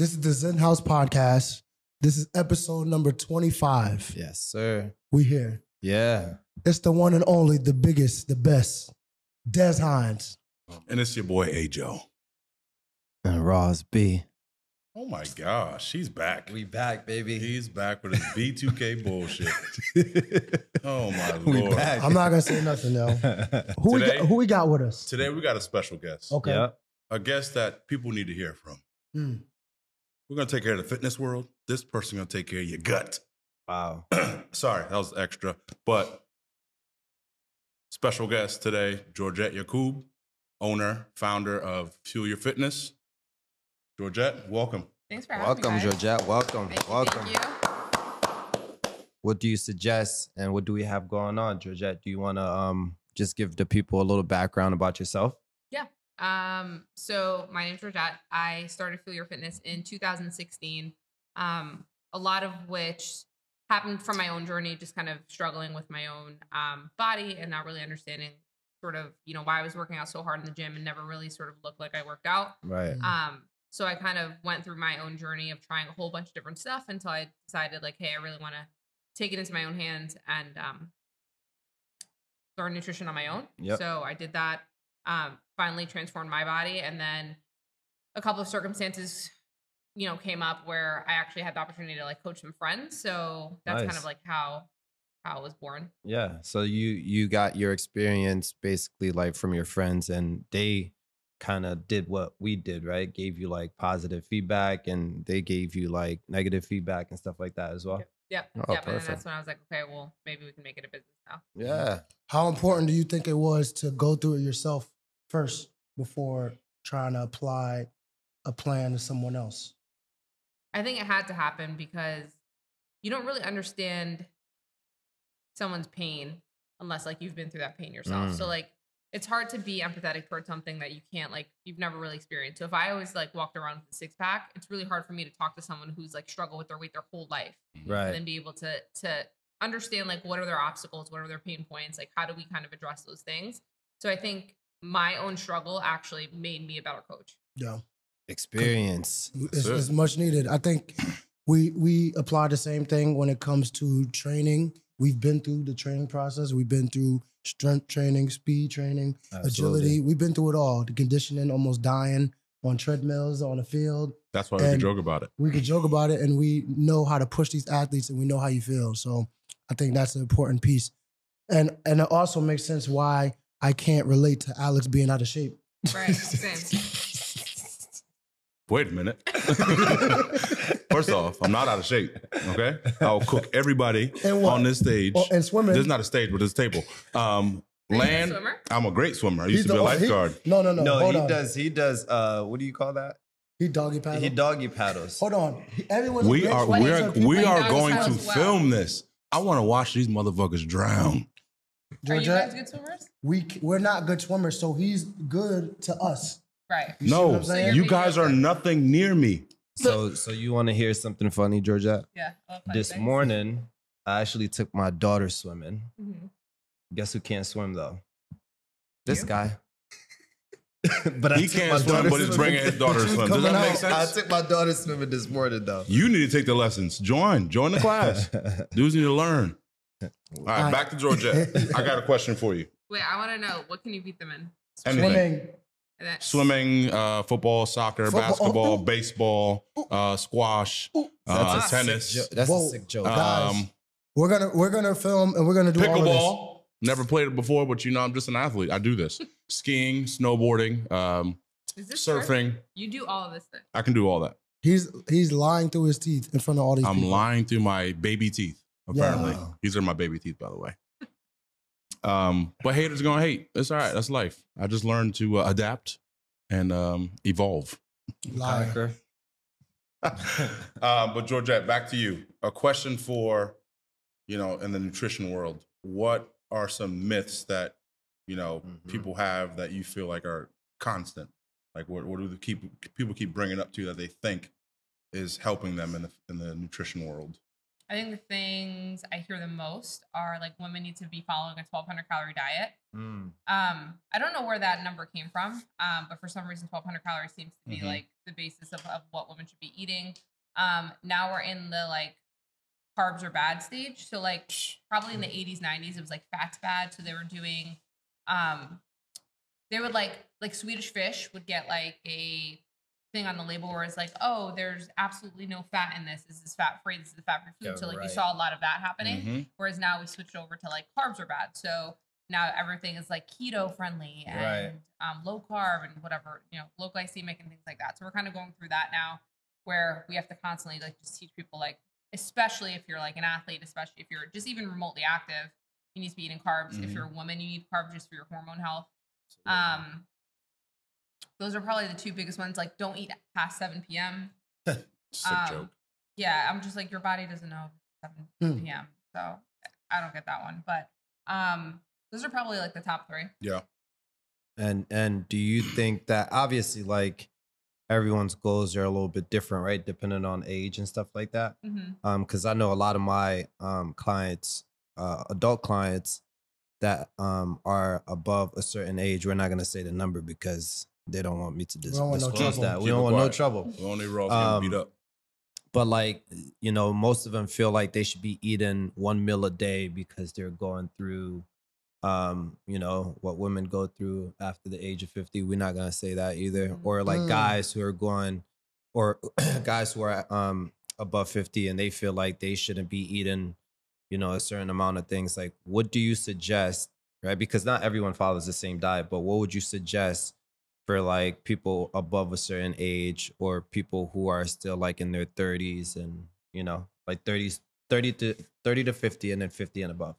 This is the XenHouse Podcast. This is episode number 25. Yes, sir. We here. Yeah. It's the one and only, the biggest, the best, Des Hines. And it's your boy, A-Joe. And Ross B. Oh my gosh, he's back. We back, baby. He's back with his B2K bullshit. Oh my We Lord. back. I'm not going to say nothing now. Today- Who we got with us? Today we got a special guest. Okay. Yep. A guest that people need to hear from. We're going to take care of the fitness world. This person going to take care of your gut. Wow. Sorry, that was extra. But special guest today, Georgette Yacoub, owner, founder of Fuel Your Fitness. Georgette, welcome. Thanks for having me, guys. Georgette. Welcome. Thank you. What do you suggest and what do we have going on, Georgette? Do you want to just give the people a little background about yourself? Yeah. So my name's Georgette. I started Fuel Your Fitness in 2016. A lot of which happened from my own journey, just kind of struggling with my own body and not really understanding sort of, why I was working out so hard in the gym and never really sort of looked like I worked out. Right. So I kind of went through my own journey of trying a whole bunch of different stuff until I decided like, hey, I really want to take it into my own hands and learn nutrition on my own. Yep. So I did that, finally transformed my body. And then a couple of circumstances, came up where I actually had the opportunity to like coach some friends. So that's Nice. kind of like how it was born. Yeah. So you got your experience basically like from your friends and they kind of did what we did, right? Gave you like positive feedback and they gave you like negative feedback and stuff like that as well. Yep. Oh, Yep. And then perfect. that's when I was like, okay, well, maybe we can make it a business now. Yeah. How important do you think it was to go through it yourself first before trying to apply a plan to someone else? I think it had to happen because you don't really understand someone's pain unless like you've been through that pain yourself. So like it's hard to be empathetic towards something that you can't like you've never really experienced. So if I always like walked around with a six pack, it's really hard for me to talk to someone who's like struggled with their weight their whole life and Right. then be able to understand like what are their obstacles, what are their pain points, like how do we kind of address those things. So I think my own struggle actually made me a better coach. Yeah. Experience. It's much needed. I think we apply the same thing when it comes to training. We've been through the training process. We've been through strength training, speed training, agility. We've been through it all. The conditioning, almost dying on treadmills, on the field. That's why we can joke about it. We can joke about it, and we know how to push these athletes, and we know how you feel. So I think that's an important piece. And it also makes sense why I can't relate to Alex being out of shape. Right. Same. Wait a minute. First off, I'm not out of shape, okay? I'll cook everybody And what? on this stage. Oh, and swimming. This is not a stage, but it's a table. Are you a Land, swimmer? I'm a great swimmer. I used He's to be a the- lifeguard. No. No, Hold he on. does. He does. What do you call that? He doggy paddle. He doggy paddles. Hold on. Everyone's We are What is it? we Like are dogs going to as well. film this. I want to watch these motherfuckers drown. Are you Georgette, guys good swimmers? we're not good swimmers, so he's good to us. Right. You see what No, I'm saying? you guys are nothing near me. So you want to hear something funny, Georgette? Yeah. This morning, I actually took my daughter swimming. Mm-hmm. Guess who can't swim though? This You? guy. But He can't swim, but he's bringing his daughter to swim. Does that make I sense? took my daughter swimming this morning though. You need to take the lessons. Join the class. Dudes need to learn. All right, back to Georgette. I got a question for you. Wait, I want to know, what can you beat them in? Anything. Swimming. And then- Swimming, football, soccer, Football. basketball, Oh, baseball, squash, That's tennis, That's Whoa. a sick joke. Guys, we're gonna film and we're gonna do all of this. pickleball. Never played it before, but I'm just an athlete. I do this. Skiing, snowboarding, Is this true? surfing. You do all of this thing. I can do all that. He's lying through his teeth in front of all these I'm people. lying through my baby teeth, apparently. Yeah. These are my baby teeth, by the way. But haters are gonna hate. It's all right. That's life. I just learned to adapt and evolve. Liar. But Georgette, back to you. A question for, in the nutrition world. What are some myths that, people have that you feel like are constant? Like what do people keep bringing up to you that they think is helping them in the nutrition world? I think the things I hear the most are like women need to be following a 1,200 calorie diet. I don't know where that number came from, but for some reason 1,200 calories seems to be like the basis of what women should be eating. Now we're in the like carbs are bad stage. So like probably in the 80s, 90s, it was like fat's bad. So they were doing, they would like Swedish Fish would get like a thing on the label where it's like, oh, there's absolutely no fat in this. This is fat free. This is the fat free food. So like you saw a lot of that happening. Whereas now we switched over to like carbs are bad. So now everything is like keto friendly and low carb and whatever, low glycemic and things like that. So we're kind of going through that now where we have to constantly like just teach people like, especially if you're like an athlete, especially if you're just even remotely active, you need to be eating carbs. If you're a woman, you need carbs just for your hormone health. Those are probably the two biggest ones. Like, don't eat past 7 p.m. Sick joke. Yeah, I'm just like, your body doesn't know 7 p.m. So I don't get that one. But those are probably like the top three. Yeah. And do you think that obviously like everyone's goals are a little bit different, right? Depending on age and stuff like that. Because I know a lot of my clients, adult clients that are above a certain age. We're not going to say the number because they don't want me to disclose that. We don't want no trouble. We only roll getting beat up. But like, most of them feel like they should be eating 1 meal a day because they're going through, what women go through after the age of 50. We're not going to say that either. Or like guys who are going, or guys who are above 50 and they feel like they shouldn't be eating, a certain amount of things. Like, what do you suggest, right? Because not everyone follows the same diet, but what would you suggest for like people above a certain age or people who are still like in their 30s and, like 30 to 50 and then 50 and above?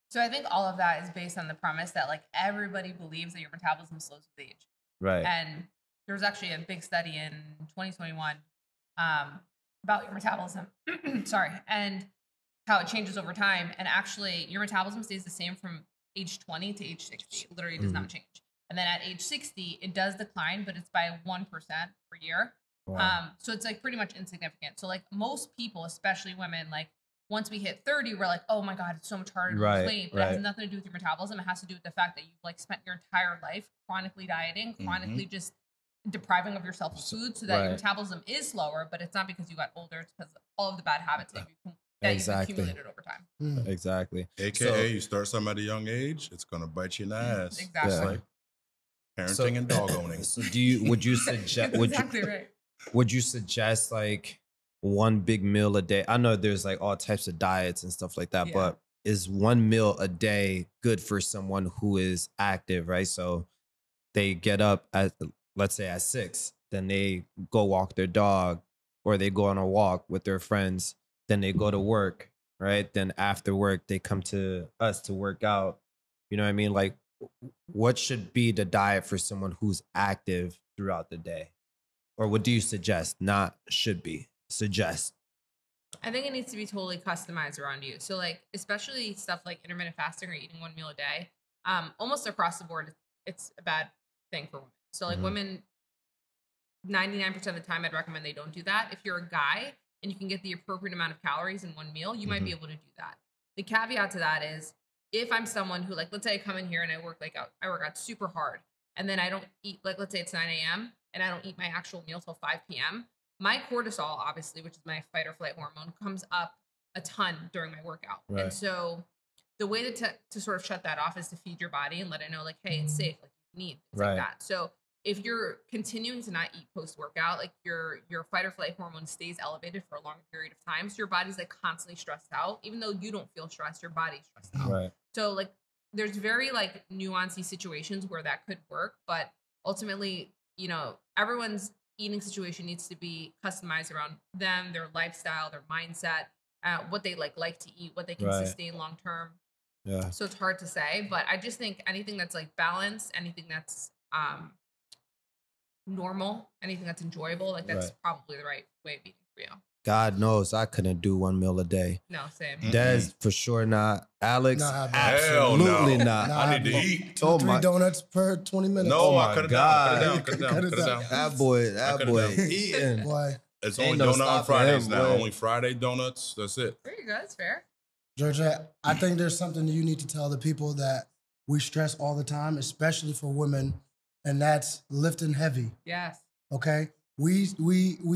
So I think all of that is based on the premise that like everybody believes that your metabolism slows with age. Right. And there was actually a big study in 2021 about your metabolism. Sorry. And how it changes over time. And actually your metabolism stays the same from age 20 to age 60. It literally does not change. And then at age 60, it does decline, but it's by 1% per year. Wow. So it's like pretty much insignificant. So like most people, especially women, like once we hit 30, we're like, oh my God, it's so much harder to lose weight. But it has nothing to do with your metabolism. It has to do with the fact that you've like spent your entire life chronically dieting, chronically just depriving of yourself of food so that your metabolism is slower, but it's not because you got older. It's because of all of the bad habits that you've accumulated over time. Exactly. AKA you start something at a young age, it's going to bite you in the ass. Exactly. It's like parenting and dog owning. So would you suggest, would you suggest like one big meal a day? I know there's like all types of diets and stuff like that, but is 1 meal a day good for someone who is active, right? So they get up at, let's say at 6, then they go walk their dog or they go on a walk with their friends, then they go to work, right? Then after work, they come to us to work out. You know what I mean? Like, what should be the diet for someone who's active throughout the day? Or what do you suggest? Not should be, suggest. I think it needs to be totally customized around you. So like, especially stuff like intermittent fasting or eating 1 meal a day, almost across the board, it's a bad thing for women. So like women, 99% of the time, I'd recommend they don't do that. If you're a guy and you can get the appropriate amount of calories in 1 meal, you might be able to do that. The caveat to that is, if I'm someone who like, let's say I come in here and I work out super hard and then I don't eat, like, let's say it's 9 a.m. and I don't eat my actual meal till 5 p.m. My cortisol, obviously, which is my fight or flight hormone, comes up a ton during my workout. Right. And so the way to sort of shut that off is to feed your body and let it know like, hey, it's safe. Like you need things like that. So if you're continuing to not eat post-workout, like your fight or flight hormone stays elevated for a long period of time. So your body's like constantly stressed out. Even though you don't feel stressed, your body's stressed out. Right. So like there's very like nuancey situations where that could work. But ultimately, everyone's eating situation needs to be customized around them, their lifestyle, their mindset, what they like to eat, what they can sustain long term. Yeah. So it's hard to say. But I just think anything that's like balanced, anything that's normal, anything that's enjoyable, like that's probably the right way of eating for you. God knows I couldn't do 1 meal a day. No, same. Des, for sure not. Alex, absolutely not. I need to eat 2 or 3 donuts per 20 minutes. No, I cut it down. That boy eating. Why? It's Ain't only no donut on stopping Fridays him, now. boy. Only Friday donuts. That's it. There you go. That's fair. Georgette, I think there's something that you need to tell the people that we stress all the time, especially for women, and that's lifting heavy. Yes. Okay? We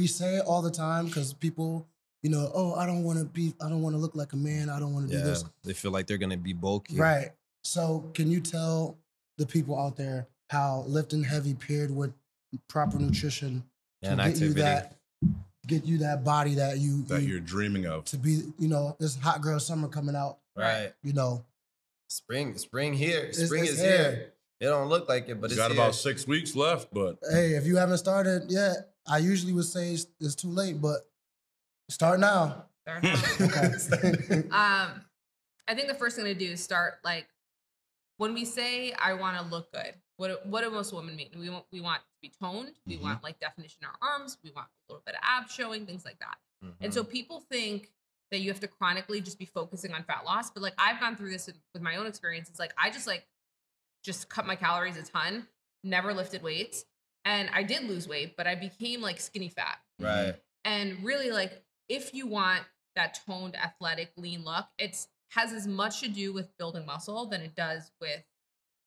say it all the time because people, you know, oh, I don't want to look like a man. I don't want to do this. They feel like they're gonna be bulky. Right. So can you tell the people out there how lifting heavy paired with proper nutrition And can activity. get you that body that You're dreaming of. to be, you know, this hot girl summer coming out, Right. you know. Spring here. Spring it's is here. here. It don't look like it, but It's it's got here. about 6 weeks left, but Hey, if you haven't started yet, I usually would say it's too late, but start now. Start now. Okay. I think the first thing to do is start, like, when we say I want to look good, what do most women mean? We want to be toned. We want like definition in our arms. We want a little bit of abs showing, things like that. And so people think that you have to chronically just be focusing on fat loss, but like I've gone through this with my own experience. It's like I just cut my calories a ton, never lifted weights, and I did lose weight, but I became like skinny fat. Right. And really, like, if you want that toned, athletic, lean look, it's has as much to do with building muscle than it does with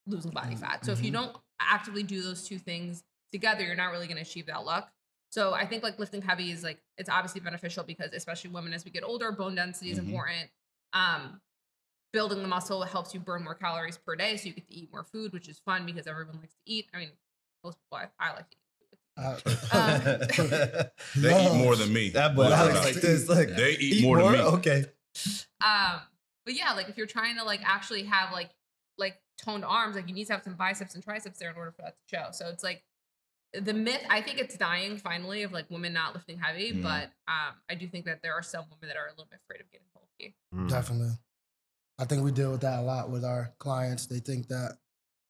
losing body fat. So if you don't actively do those two things together, you're not really going to achieve that look. So I think like lifting heavy is like, it's obviously beneficial because especially women, as we get older, bone density is important. Building the muscle helps you burn more calories per day. So you get to eat more food, which is fun because everyone likes to eat. I mean, most people, I like to eat. they eat more than me. That boy Alex like this. Look, they eat more than me. Okay. But yeah, like if you're trying to like actually have like toned arms, like you need to have some biceps and triceps there in order for that to show. So it's like the myth, I think it's dying finally of like women not lifting heavy, but I do think that there are some women that are a little bit afraid of getting bulky. Definitely. I think we deal with that a lot with our clients. They think that,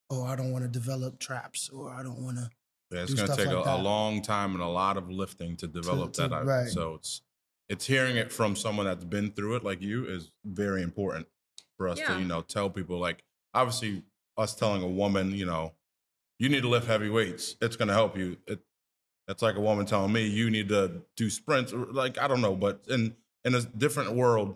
oh, I don't want to develop traps or I don't want to. Yeah, it's going to take a long time and a lot of lifting to develop that. Right. So it's hearing it from someone that's been through it like you is very important for us to, you know, tell people. Like, obviously, us telling a woman, you know, you need to lift heavy weights. It's going to help you. It's like a woman telling me you need to do sprints. Or like, I don't know, but in a different world,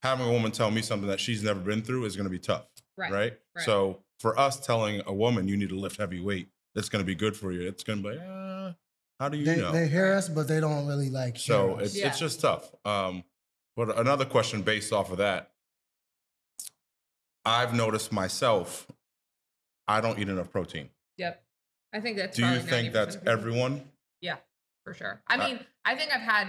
having a woman tell me something that she's never been through is going to be tough. Right. So for us telling a woman you need to lift heavy weight, that's going to be good for you. It's going to be like, how do you know? They hear us, but they don't really like hear us. It's just tough. But another question based off of that, I've noticed myself, I don't eat enough protein. Yep. I think that's. Do you think that's everyone? Yeah, for sure. I mean, I think I've had,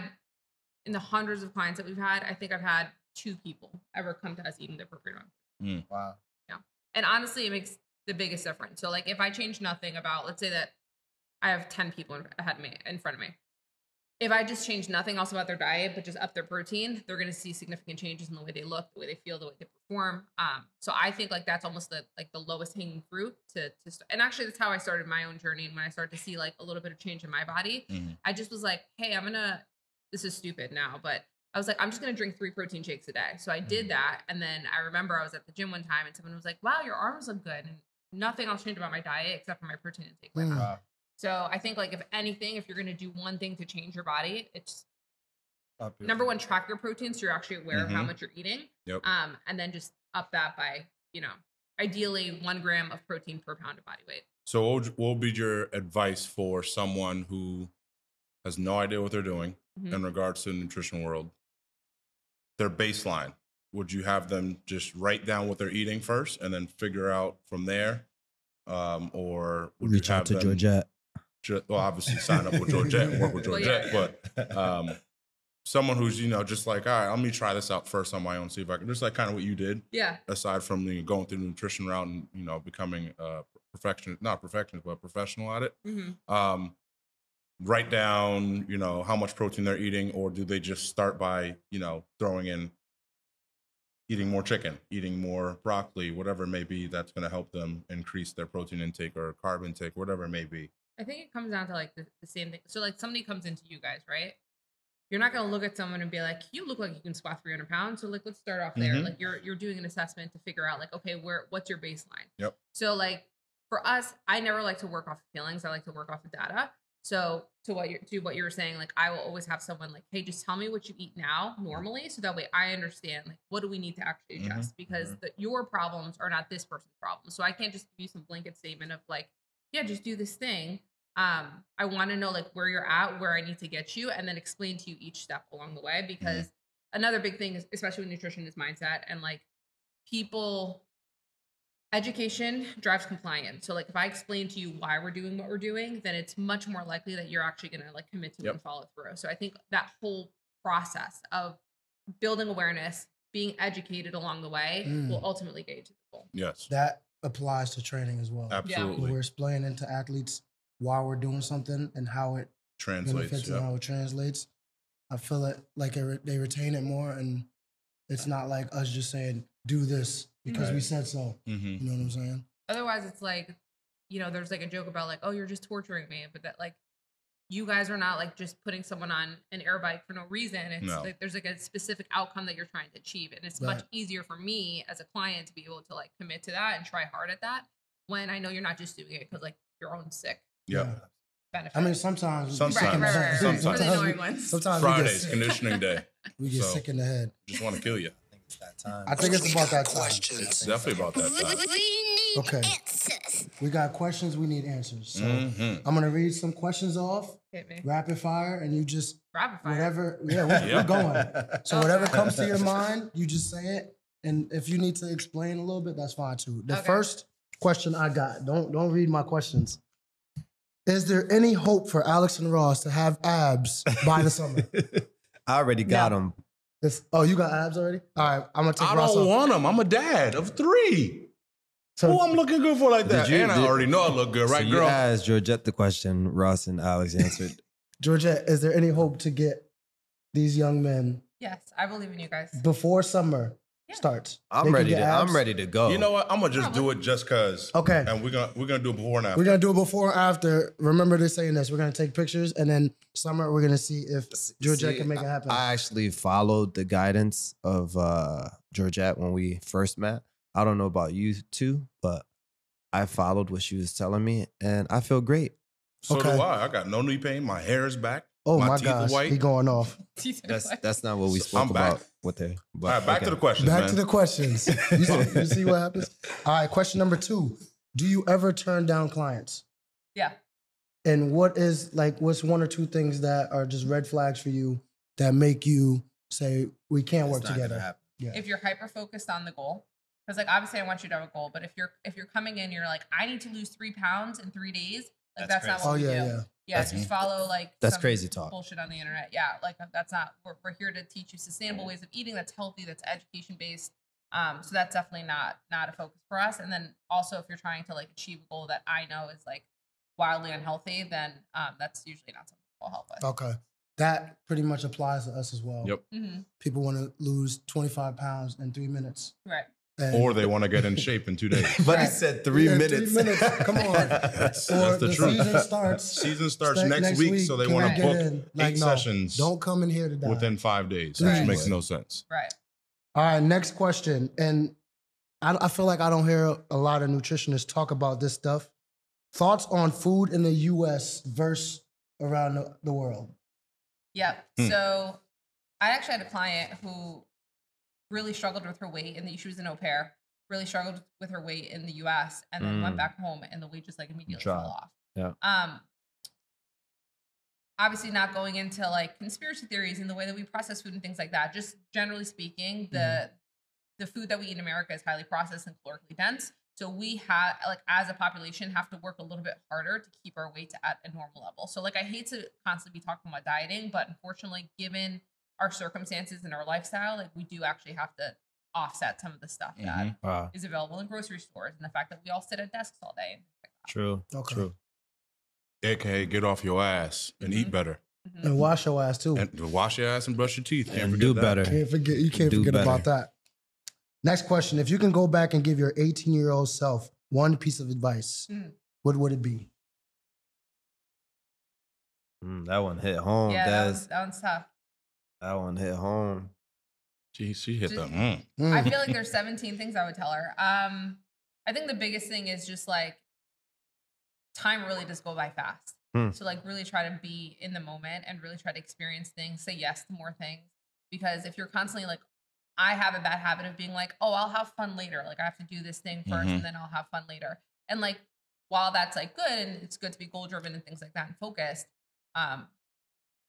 in the hundreds of clients that we've had, I think I've had 2 people ever come to us eating the appropriate amount. Wow. Yeah. And honestly, it makes the biggest difference. So like if I change nothing about, let's say that I have 10 people in front of me. If I just change nothing else about their diet, but just up their protein, they're going to see significant changes in the way they look, the way they feel, the way they perform. So I think like that's almost the lowest hanging fruit to start. And actually that's how I started my own journey. And when I started to see like a little bit of change in my body, I just was like, hey, this is stupid now, but I was like, I'm just going to drink 3 protein shakes a day. So I did that. And then I remember I was at the gym one time and someone was like, wow, your arms look good. And nothing else changed about my diet except for my protein intake. Wow. So I think like if anything, if you're going to do one thing to change your body, it's number one, track your protein. So you're actually aware of how much you're eating. Yep. And then just up that by, you know, ideally 1 gram of protein per pound of body weight. So what would be your advice for someone who has no idea what they're doing in regards to the nutrition world? Their baseline, would you have them just write down what they're eating first and then figure out from there? Or would reach you have out to them, Georgette? Well, obviously sign up with Georgette and work with Georgette, but someone who's, you know, just like, all right, let me try this out first on my own, see if I can, just like kind of what you did. Yeah. Aside from, you know, going through the nutrition route and, you know, becoming not perfectionist, but professional at it. Write down, you know, how much protein they're eating, or do they just start by, you know, throwing in eating more chicken, eating more broccoli, whatever it may be, that's going to help them increase their protein intake or carb intake, whatever it may be. I think it comes down to like the same thing. So like somebody comes into you guys, right? You're not going to look at someone and be like, you look like you can squat 300 pounds. So like, let's start off there. Like you're doing an assessment to figure out like, okay, what's your baseline? Yep. So like for us, I never like to work off of feelings. I like to work off of data. So to what you were saying, like I will always have someone like, hey, just tell me what you eat now normally, so that way I understand like what do we need to actually adjust, because your problems are not this person's problems. So I can't just give you some blanket statement of like, yeah, just do this thing. I want to know like where you're at, where I need to get you, and then explain to you each step along the way. Because another big thing is, especially with nutrition, is mindset. And like education drives compliance. So like if I explain to you why we're doing what we're doing, then it's much more likely that you're actually going to like commit to it and follow through. So I think that whole process of building awareness, being educated along the way will ultimately get you to the goal. Yes. That applies to training as well. Absolutely. When we're explaining to athletes why we're doing something and how it benefits and how it translates. I feel it like they retain it more, and it's not like us just saying, do this because we said so. You know what I'm saying? Otherwise, it's like, there's like a joke about like, oh, you're just torturing me. But that like, you guys are not like just putting someone on an air bike for no reason. It's like there's like a specific outcome that you're trying to achieve. And it's much easier for me as a client to be able to like commit to that and try hard at that when I know you're not just doing it because like your own sick. Benefit. I mean, sometimes Fridays, conditioning day. We get sick in the head. Just want to kill you. I think it's that time. I think it's about that time. It's definitely about that time. Okay. We got questions. We need answers. So I'm going to read some questions off. Hit me. Rapid fire. And you just, rapid fire. whatever. We're going. So whatever comes to your mind, you just say it. And if you need to explain a little bit, that's fine too. The first question I got, don't read my questions. Is there any hope for Alex and Ross to have abs by the summer? I already got them. You got abs already? All right, I'm going to take Ross I don't want them. I'm a dad of 3. So who I'm looking good for like that? And I already know I look good, right, so girl? You asked Georgette the question. Ross and Alex answered. Georgette, is there any hope to get these young men? Yes, I believe in you guys. Before summer starts. I'm ready to go. You know what? I'm gonna just do it just cause. Okay. And we're gonna do it before and after. We're gonna do it before and after. Remember to saying this. We're gonna take pictures, and then summer we're gonna see if Georgette can make it happen. I actually followed the guidance of Georgette when we first met. I don't know about you two, but I followed what she was telling me, and I feel great. So do I. I got no knee pain. My hair is back. Oh my teeth gosh, are white. he going off. That's not what we spoke about with her. All right, back to the questions. Back to the questions. You see what happens? All right, question number 2. Do you ever turn down clients? Yeah. And what's one or two things that are just red flags for you that make you say we can't work together? Yeah. If you're hyper focused on the goal, because like obviously I want you to have a goal, but if you're coming in, you're like, I need to lose 3 pounds in 3 days. Like that's not what we do. Yeah, just follow like that's crazy talk. Bullshit on the internet. Yeah, like that's not. We're here to teach you sustainable ways of eating that's healthy, that's education based. So that's definitely not a focus for us. And then also if you're trying to like achieve a goal that I know is like wildly unhealthy, then that's usually not something we'll help with. Okay, that pretty much applies to us as well. Yep. People want to lose 25 pounds in 3 minutes. Right. Or they want to get in shape in 2 days. But he said 3 minutes. 3 minutes. Come on. That's the truth. Season starts next week, so they want to book 8 sessions. Don't come in here to die. Within 5 days, which makes no sense. Right. All right, next question. And I feel like I don't hear a lot of nutritionists talk about this stuff. Thoughts on food in the U.S. versus around the world? Yep. So I actually had a client who really struggled with her weight, and she was an au pair, really struggled with her weight in the US, and then went back home, and the weight just like immediately fell off. Yeah. Obviously not going into like conspiracy theories and the way that we process food and things like that. Just generally speaking, the food that we eat in America is highly processed and calorically dense. So we have, like, as a population, have to work a little bit harder to keep our weight at a normal level. So like, I hate to constantly be talking about dieting, but unfortunately, given our circumstances and our lifestyle, like we do actually have to offset some of the stuff that is available in grocery stores, and the fact that we all sit at desks all day. And things like that. True. Okay. True. AKA get off your ass and eat better. And wash your ass too. And wash your ass and brush your teeth. Can't forget that. You can't forget about that. Next question. If you can go back and give your 18-year-old self one piece of advice, what would it be? That one hit home. Yeah, that one's tough. That one hit home. She hit that. I feel like there's 17 things I would tell her. I think the biggest thing is just like time really does go by fast. to like really try to be in the moment and really try to experience things, say yes to more things. Because if you're constantly like, I have a bad habit of being like, oh, I'll have fun later. Like I have to do this thing first and then I'll have fun later. And like, while that's like good and it's good to be goal driven and things like that and focused,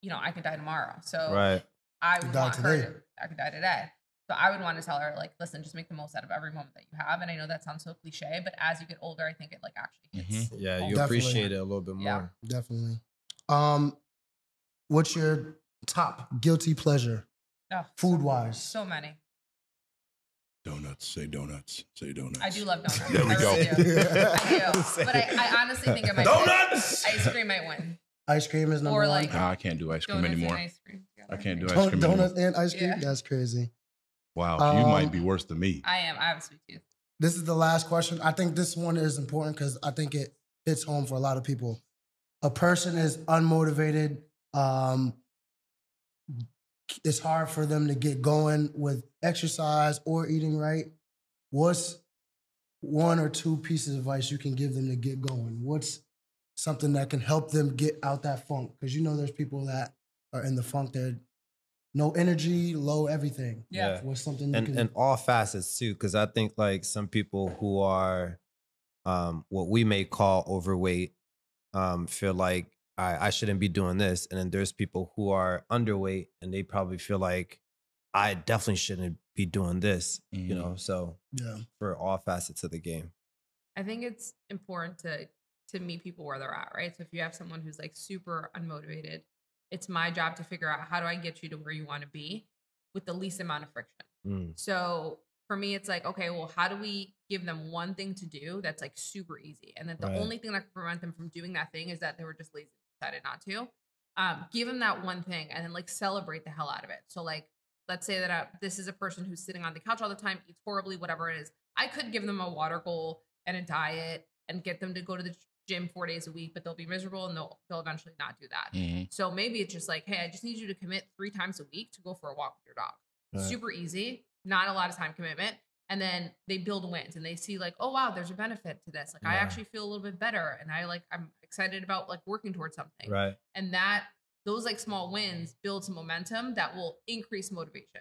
you know, I could die tomorrow. So I would want her I could die today. So I would want to tell her like, listen, just make the most out of every moment that you have. And I know that sounds so cliche, but as you get older, I think it like actually hits. Yeah, you appreciate it a little bit more. Yeah, definitely. What's your top guilty pleasure? Food wise. So many. Donuts. Say donuts. Say donuts. I do love donuts. There we go. Really do. I do. But I honestly think I might donuts. Ice cream might win. Ice cream is number or like, one. Nah, I can't do ice cream anymore. Ice cream I can't do ice cream Donuts anymore. and ice cream? Yeah. That's crazy. Wow, you might be worse than me. I am. I have a sweet tooth. This is the last question. I think this one is important because I think it hits home for a lot of people. A person is unmotivated. It's hard for them to get going with exercise or eating right. What's one or two pieces of advice you can give them to get going? What's something that can help them get out that funk? Because you know there's people that are in the funk. They're no energy, low everything. Yeah. What's something you And all facets too, because I think like some people who are what we may call overweight feel like I shouldn't be doing this. And then there's people who are underweight and they probably feel like I definitely shouldn't be doing this, you know? So for all facets of the game. I think it's important to meet people where they're at, right? So if you have someone who's like super unmotivated, it's my job to figure out how do I get you to where you want to be with the least amount of friction. So for me, it's like, okay, well, how do we give them one thing to do that's like super easy? And that the only thing that can prevent them from doing that thing is that they were just lazy and decided not to. Give them that one thing and then like celebrate the hell out of it. So like, let's say that this is a person who's sitting on the couch all the time, eats horribly, whatever it is. I could give them a water goal and a diet and get them to go to the gym 4 days a week, but they'll be miserable and they'll eventually not do that. So maybe it's just like, hey, I just need you to commit 3 times a week to go for a walk with your dog. Super easy, not a lot of time commitment. And then they build wins and they see like, oh wow, there's a benefit to this. Like I actually feel a little bit better and I'm excited about like working towards something. Right. And those like small wins build some momentum that will increase motivation.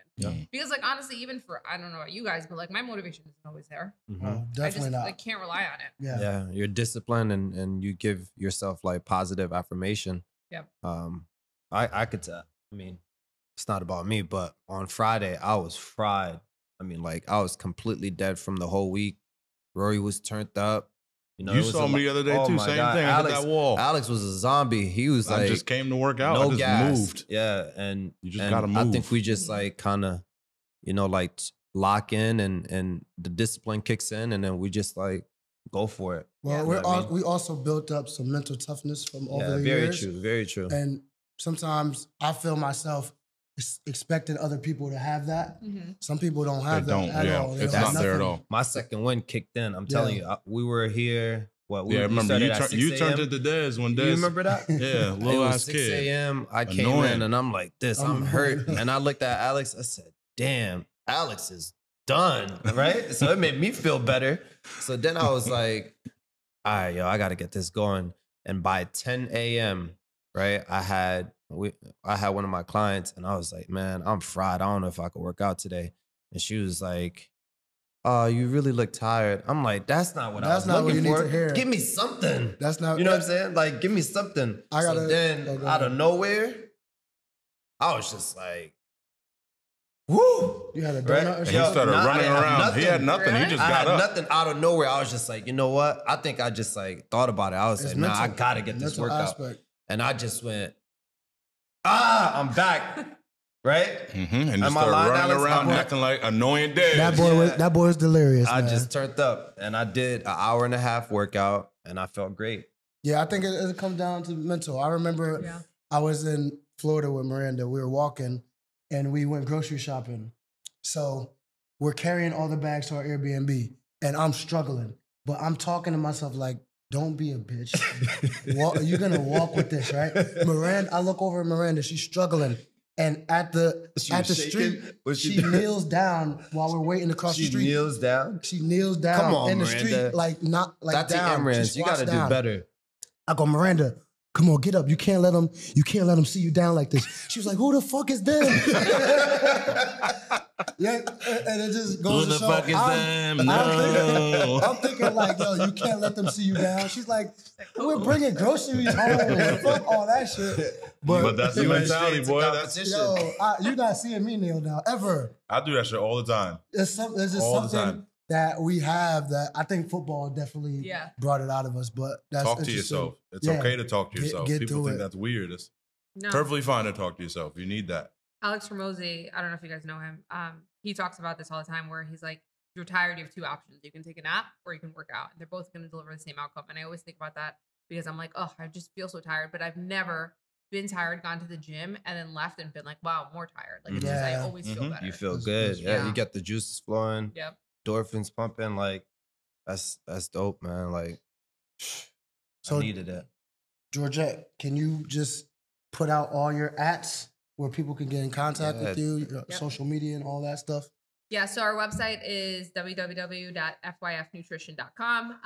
Because like honestly, even for, I don't know about you guys, but like my motivation isn't always there. definitely I just not. like can't rely on it. Yeah. You're disciplined and you give yourself like positive affirmation. Yep. I could tell. I mean, it's not about me, but on Friday I was fried. I mean, like I was completely dead from the whole week. Rory was turned up. You know, you saw me the other day too. Same thing. I hit that wall. Alex was a zombie. He was like, I just came to work out. No I just gas. moved. Yeah, and you just gotta move. I think we just like kind of, you know, like lock in and the discipline kicks in, and then we just like go for it. Well, we also built up some mental toughness from over the years. Very true. Very true. And sometimes I feel myself expecting other people to have that. Some people don't have that at all. It's not there at all. My second win kicked in. I'm telling you, we were here. I remember you turned it to Dez one day. You remember that? Yeah, little ass 6 kid. 6 a.m. I came in and I'm like this. I'm hurt. And I looked at Alex. I said, damn, Alex is done. Right? So it made me feel better. So then I was like, all right, yo, I got to get this going. And by 10 a.m., right, I had one of my clients and I was like, man, I'm fried. I don't know if I could work out today. And she was like, oh, you really look tired. I'm like, that's not what I was looking for. Need to hear. Give me something. That's not, you know what I'm saying? Like, give me something. So then out of nowhere, I was just like, woo. You had a donut or something? He started running around. He had nothing. Really? He just got up. Nothing out of nowhere. I was just like, you know what? I think I just like thought about it. I was like, nah, I gotta get this workout. And I just went, I'm back. Right? And you started running around acting like annoying dad. That boy was delirious. I just turned up and I did an hour and a half workout and I felt great. Yeah, I think it comes down to mental. I remember I was in Florida with Miranda. We were walking and we went grocery shopping. So we're carrying all the bags to our Airbnb and I'm struggling. But I'm talking to myself like, don't be a bitch. You're going to walk with this, right? Miranda, I look over at Miranda. She's struggling. And at the street, she kneels down while we're waiting to cross the street. She kneels down? She kneels down. Come on, in the Miranda. street, like not like that's down. That's the Emirates. You got to do better. I go, Miranda, come on, get up. You can't let them see you down like this. She was like, who the fuck is them? Yeah, and it just goes Who to the show. fuck is them? No. I'm thinking like, yo, you can't let them see you down. She's like, we're bringing groceries home. Fuck all that shit. But that's the You went mentality, straight to boy. competition. You're not seeing me kneel down ever. I do that shit all the time. It's just All the something time. that we have that I think football definitely brought it out of us. But that's Talk to interesting. yourself. It's Yeah. okay to talk to Get- yourself. get People through think it. that's weird. It's No. perfectly fine to talk to yourself. You need that. Alex Hormozi, I don't know if you guys know him. He talks about this all the time where he's like, you're tired, you have two options. You can take a nap or you can work out. And they're both going to deliver the same outcome. And I always think about that because I'm like, oh, I just feel so tired. But I've never been tired, gone to the gym, and then left and been like, wow, more tired. Like, it's just, I always feel better. You feel That's- good. that's- Yeah, Yeah. you get the juices flowing, Yep. endorphins pumping. Like, that's dope, man. Like, So I needed it. Georgette, can you just put out all your ats where people can get in contact Yeah. with you, your social media and all that stuff? Yeah, so our website is www.fyfnutrition.com.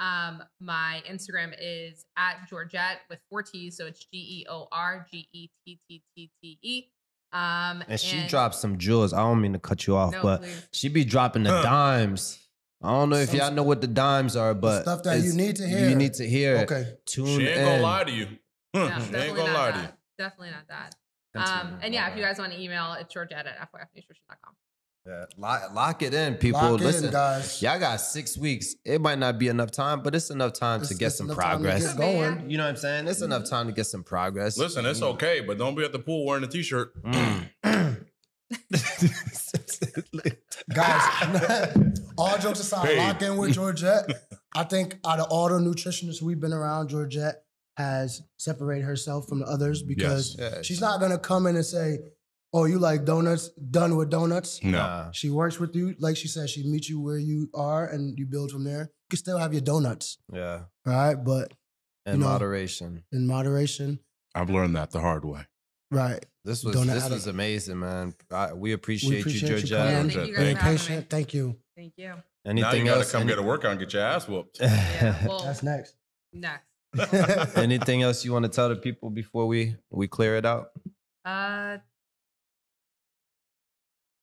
My Instagram is @Georgette with 4 T's, so it's GeorGettette. And she dropped some jewels. I don't mean to cut you off, No, but please. she be dropping the dimes. I don't know if y'all know what the dimes are, but stuff that you it's- need to hear. You need to hear. Okay. Tune She ain't in. gonna lie to you. No, She ain't definitely gonna not lie to you. that. Definitely not that. Continue. And yeah, if you guys want to email, it's Georgette@fyfnutrition.com. Yeah. Lock it in, people. Lock in, Listen, guys. y'all got 6 weeks. It might not be enough time, but it's enough time to get It's some enough time to progress. get going. You know what I'm saying? It's enough time to get some progress. Listen, it's okay, but don't be at the pool wearing a t-shirt. Guys, all jokes aside, Hey. lock in with Georgette. I think out of all the nutritionists we've been around, Georgette has separated herself from the others because Yes. Yeah. she's not going to come in and say, oh, you like donuts, done with donuts. No. She works with you. Like she said, she meets you where you are and you build from there. You can still have your donuts, Yeah. all right? But And know, moderation. in moderation, I've learned that the hard way. right. This Donut was addict. amazing, man. We appreciate, We appreciate you, you Georgette. coming. Thank you guys Being for having me. patient. Thank you. Thank you. Now Anything you gotta else? come get a workout and get your ass whooped. Yeah, well, That's next. next. Anything else you want to tell the people before we clear it out?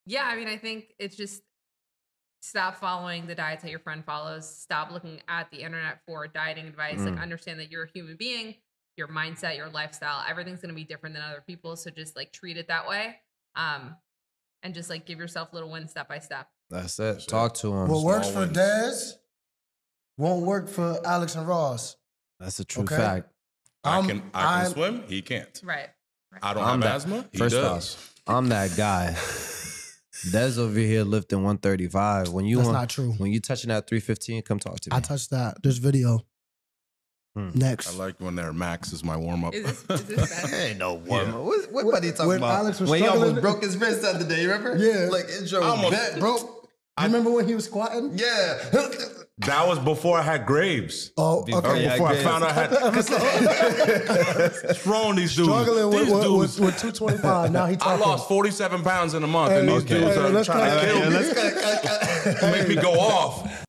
Yeah, I mean, I think it's just stop following the diets that your friend follows. Stop looking at the internet for dieting advice. Like, understand that you're a human being, your mindset, your lifestyle, everything's going to be different than other people. So just like treat it that way. And just like give yourself little wins step by step. That's it. Talk to him. What works Small for wins. Dez won't work for Alex and Ross. That's a true Okay. fact. I I'm- can swim. He can't. Right. I don't I'm have that- asthma. He First does. off, I'm that guy. Des over here lifting 135. When you That's want, not true. when you touching that 315, come talk to me. I touched that. There's video. Next. I like when their max is my warm up. Is this bad? Ain't no warm up. What buddy talking when about? Alex was When he almost struggling- broke his wrist the other day, you remember? Yeah. Like intro I almost- bent, Bro, you remember when he was squatting? Yeah. That was before I had Graves. Oh, Before okay. you had Before I Graves. found out I had throwing these dudes. Struggling These dudes. with 225. Now he I talking. lost 47 pounds in a month, Hey, and these okay. dudes Hey, are let's trying cut to it. kill me. Let's Make me go off.